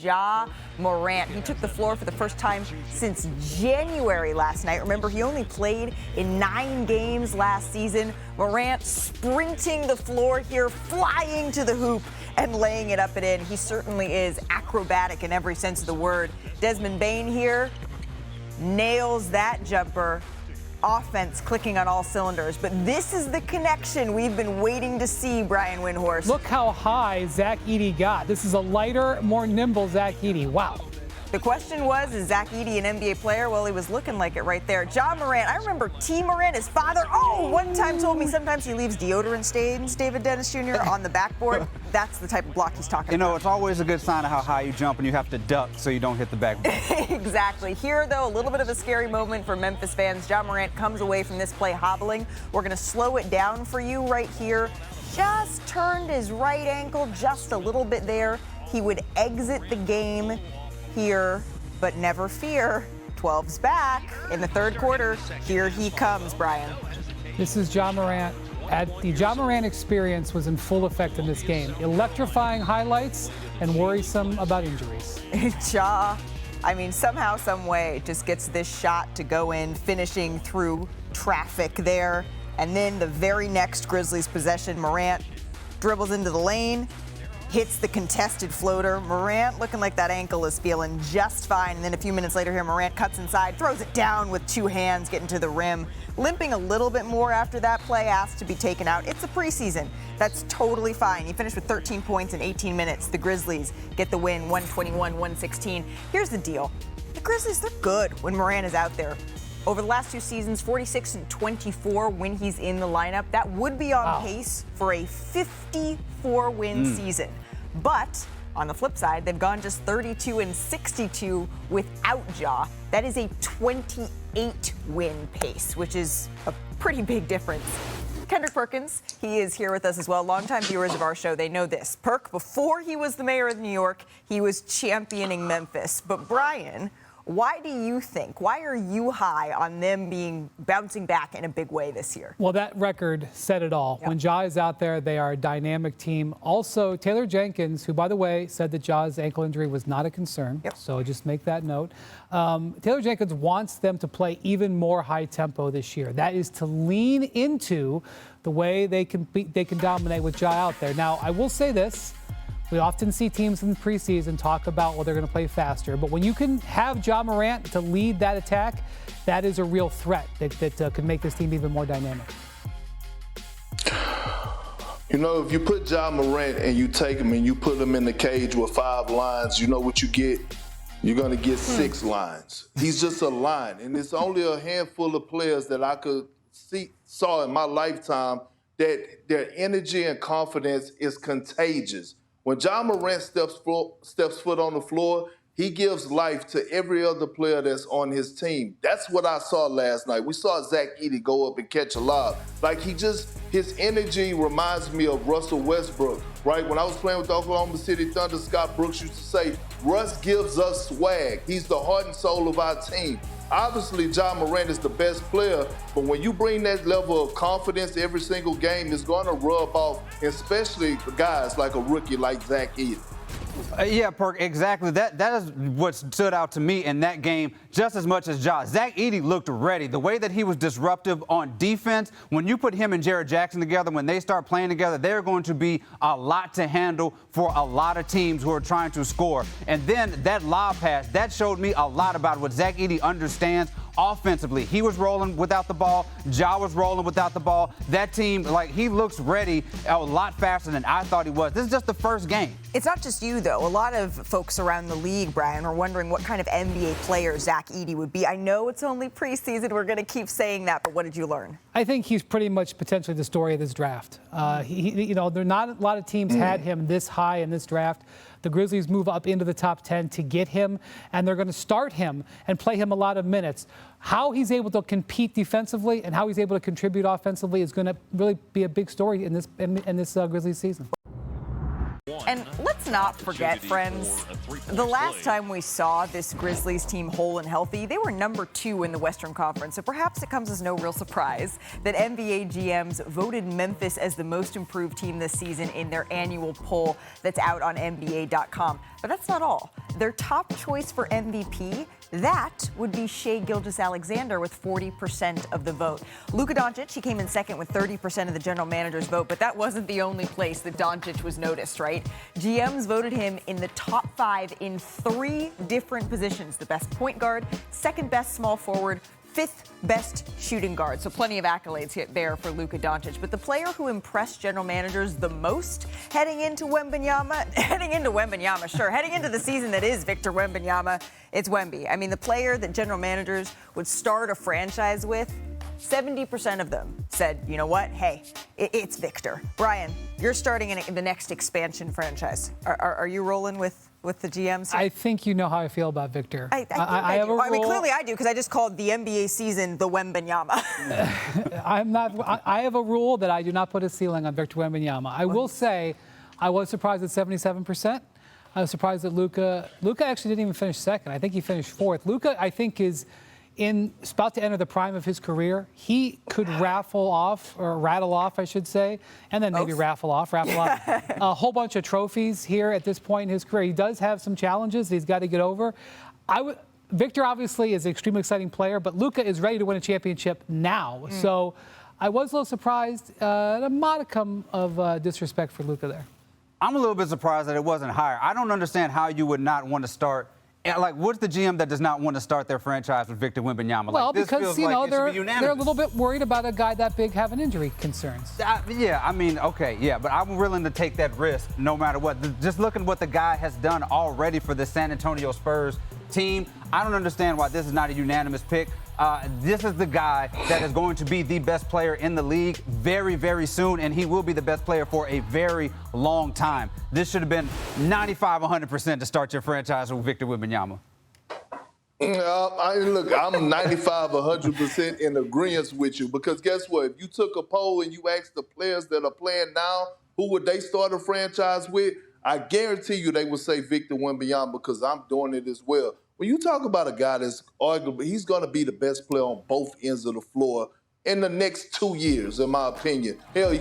Ja Morant. He took the floor for the first time since January last night. Remember, he only played in 9 games last season. Morant sprinting the floor here, flying to the hoop and laying it up and in. He certainly is acrobatic in every sense of the word. Desmond Bane here nails that jumper. Offense clicking on all cylinders, but this is the connection we've been waiting to see, Brian Windhorst. Look how high Zach Edey got. This is a lighter, more nimble Zach Edey. Wow. The question was, is Zach Edey an NBA player? Well, he was looking like it right there. Ja Morant, I remember T. Morant, his father, one time told me sometimes he leaves deodorant stains, David Dennis Jr., on the backboard. That's the type of block he's talking about. You know, it's always a good sign of how high you jump, and you have to duck so you don't hit the backboard. Exactly. Here, though, a little bit of a scary moment for Memphis fans. Ja Morant comes away from this play hobbling. We're going to slow it down for you right here. Just turned his right ankle just a little bit there. He would exit the game here, but never fear. 12's back in the third quarter. Here he comes, Brian. This is Ja Morant. The Ja Morant experience was in full effect in this game. Electrifying highlights and worrisome about injuries. Ja, I mean, somehow, some way, just gets this shot to go in, finishing through traffic there. And then the very next Grizzlies possession, Morant dribbles into the lane, hits the contested floater. Morant looking like that ankle is feeling just fine. And then a few minutes later here, Morant cuts inside, throws it down with 2 hands, getting to the rim. Limping a little bit more after that play, asked to be taken out. It's a preseason. That's totally fine. He finished with 13 points in 18 minutes. The Grizzlies get the win, 121-116. Here's the deal. The Grizzlies, they're good when Morant is out there. Over the last 2 seasons, 46-24 when he's in the lineup. That would be on pace for a 54-win season. But on the flip side, they've gone just 32-62 without Ja. That is a 28-win pace, which is a pretty big difference. Kendrick Perkins, he is here with us as well. Longtime viewers of our show, they know this. Perk, before he was the mayor of New York, he was championing Memphis. But Brian, why are you high on them bouncing back in a big way this year? Well, that record said it all. Yep. When Ja is out there, they are a dynamic team. Also, Taylor Jenkins, who, by the way, said that Ja's ankle injury was not a concern. Yep. So just make that note. Taylor Jenkins wants them to play even more high tempo this year. That is to lean into the way they can dominate with Ja out there. Now, I will say this. We often see teams in the preseason talk about, well, they're going to play faster. But when you can have Ja Morant to lead that attack, that is a real threat that could make this team even more dynamic. You know, if you put Ja Morant and you take him and you put him in the cage with 5 lines, you know what you get? You're going to get 6 lines. He's just a line. And it's only a handful of players that I saw in my lifetime that their energy and confidence is contagious. When Ja Morant steps foot on the floor, he gives life to every other player that's on his team. That's what I saw last night. We saw Zach Edey go up and catch a lob. Like his energy reminds me of Russell Westbrook, right? When I was playing with the Oklahoma City Thunder, Scott Brooks used to say, Russ gives us swag. He's the heart and soul of our team. Obviously, Ja Morant is the best player, but when you bring that level of confidence every single game, it's going to rub off, especially guys like a rookie like Zach Edey. Yeah, Perk, exactly. That is what stood out to me in that game just as much as Ja. Zach Edey looked ready. The way that he was disruptive on defense, when you put him and Jared Jackson together, when they start playing together, they're going to be a lot to handle for a lot of teams who are trying to score. And then that lob pass, that showed me a lot about what Zach Edey understands offensively. He was rolling without the ball. Ja was rolling without the ball. That team, he looks ready a lot faster than I thought he was. This is just the first game. It's not just you, though. A lot of folks around the league, Brian, are wondering what kind of NBA player Zach Edey would be. I know it's only preseason. We're going to keep saying that, but what did you learn? I think he's pretty much potentially the story of this draft. There are not a lot of teams had him this high in this draft. The Grizzlies move up into the top 10 to get him, and they're going to start him and play him a lot of minutes. How he's able to compete defensively and how he's able to contribute offensively is going to really be a big story in this Grizzlies season. And let's not forget, friends, the last time we saw this Grizzlies team whole and healthy, they were number 2 in the Western Conference. So perhaps it comes as no real surprise that NBA GMs voted Memphis as the most improved team this season in their annual poll that's out on NBA.com. But that's not all. Their top choice for MVP, that would be Shai Gilgeous-Alexander with 40% of the vote. Luka Doncic, he came in second with 30% of the general manager's vote, but that wasn't the only place that Doncic was noticed, right? GMs voted him in the top 5 in 3 different positions: the best point guard, second best small forward, 5th best shooting guard. So plenty of accolades there for Luka Doncic. But the player who impressed general managers the most heading into the season that is Victor Wembanyama, it's Wemby. I mean, the player that general managers would start a franchise with, 70% of them said, you know what, hey, it's Victor. Brian, you're starting in the next expansion franchise. Are you rolling with the GMs here? I think you know how I feel about Victor. I mean, clearly I do, because I just called the NBA season the Wembanyama. I have a rule that I do not put a ceiling on Victor Wembanyama. I will say I was surprised at 77%. I was surprised that Luka actually didn't even finish second. I think he finished 4th. Luka, I think, is about to enter the prime of his career. He could rattle off, I should say, and then maybe raffle off a whole bunch of trophies here at this point in his career. He does have some challenges that he's got to get over. Victor obviously is an extremely exciting player, but Luka is ready to win a championship now. So I was a little surprised, a modicum of disrespect for Luka there. I'm a little bit surprised that it wasn't higher. I don't understand how you would not want to start. Like, what's the GM that does not want to start their franchise with Victor Wembanyama? Well, like, this because, feels they're a little bit worried about a guy that big having injury concerns. But I'm willing to take that risk no matter what. Just looking at what the guy has done already for the San Antonio Spurs team, I don't understand why this is not a unanimous pick. This is the guy that is going to be the best player in the league very, very soon, and he will be the best player for a very long time. This should have been 95, 100% to start your franchise with Victor Wembanyama. Look, I'm 95, 100% in agreement with you, because guess what? If you took a poll and you asked the players that are playing now, who would they start a franchise with? I guarantee you they would say Victor Wembanyama, because I'm doing it as well. When you talk about a guy that's arguably, he's going to be the best player on both ends of the floor in the next 2 years, in my opinion. Hell,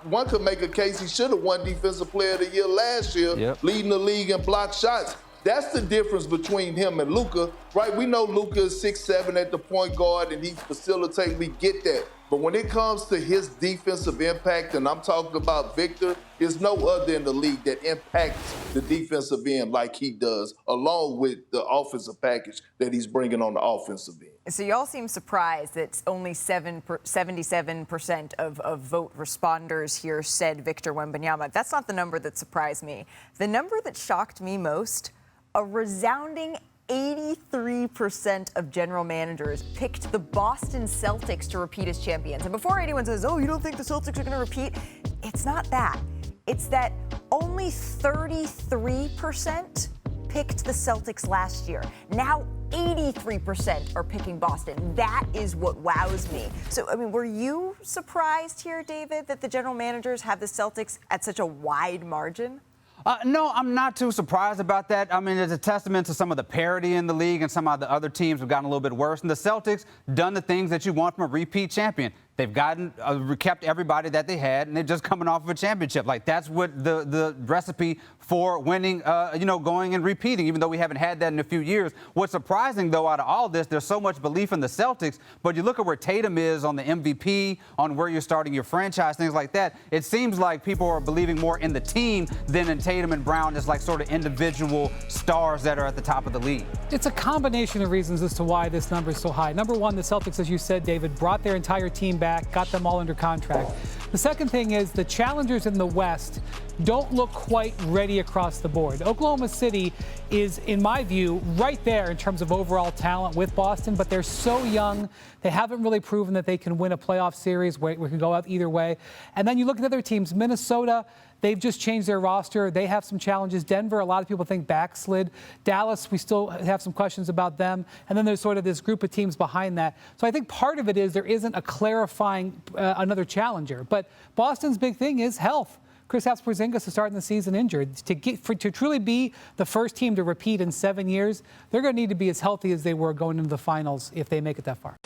one could make a case he should have won Defensive Player of the Year last year, leading the league in block shots. That's the difference between him and Luka, right? We know Luka is 6'7" at the point guard, and he's facilitating. We get that. But when it comes to his defensive impact, and I'm talking about Victor, there's no other in the league that impacts the defensive end like he does, along with the offensive package that he's bringing on the offensive end. So y'all seem surprised that only 77% of vote responders here said Victor Wembanyama. That's not the number that surprised me. The number that shocked me most, a resounding 83% of general managers picked the Boston Celtics to repeat as champions. And before anyone says, oh, you don't think the Celtics are going to repeat? It's not that. It's that only 33% picked the Celtics last year. Now 83% are picking Boston. That is what wows me. So, I mean, were you surprised here, David, that the general managers have the Celtics at such a wide margin? No, I'm not too surprised about that. I mean, it's a testament to some of the parity in the league, and some of the other teams have gotten a little bit worse. And the Celtics done the things that you want from a repeat champion. They've kept everybody that they had, and they're just coming off of a championship. Like, that's what the recipe for winning, going and repeating, even though we haven't had that in a few years. What's surprising, though, out of all this, there's so much belief in the Celtics, but you look at where Tatum is on the MVP, on where you're starting your franchise, things like that. It seems like people are believing more in the team than in Tatum and Brown as, like, sort of individual stars that are at the top of the league. It's a combination of reasons as to why this number is so high. Number one, the Celtics, as you said, David, brought their entire team back, got them all under contract. The second thing is the challengers in the West don't look quite ready across the board. Oklahoma City is, in my view, right there in terms of overall talent with Boston, but they're so young. They haven't really proven that they can win a playoff series where we can go out either way. And then you look at other teams. Minnesota, they've just changed their roster. They have some challenges. Denver, a lot of people think backslid. Dallas, we still have some questions about them. And then there's sort of this group of teams behind that. So I think part of it is there isn't a clarifying another challenger. But Boston's big thing is health. Kristaps Porzingis is starting the season injured. To truly be the first team to repeat in 7 years, they're going to need to be as healthy as they were going into the finals if they make it that far.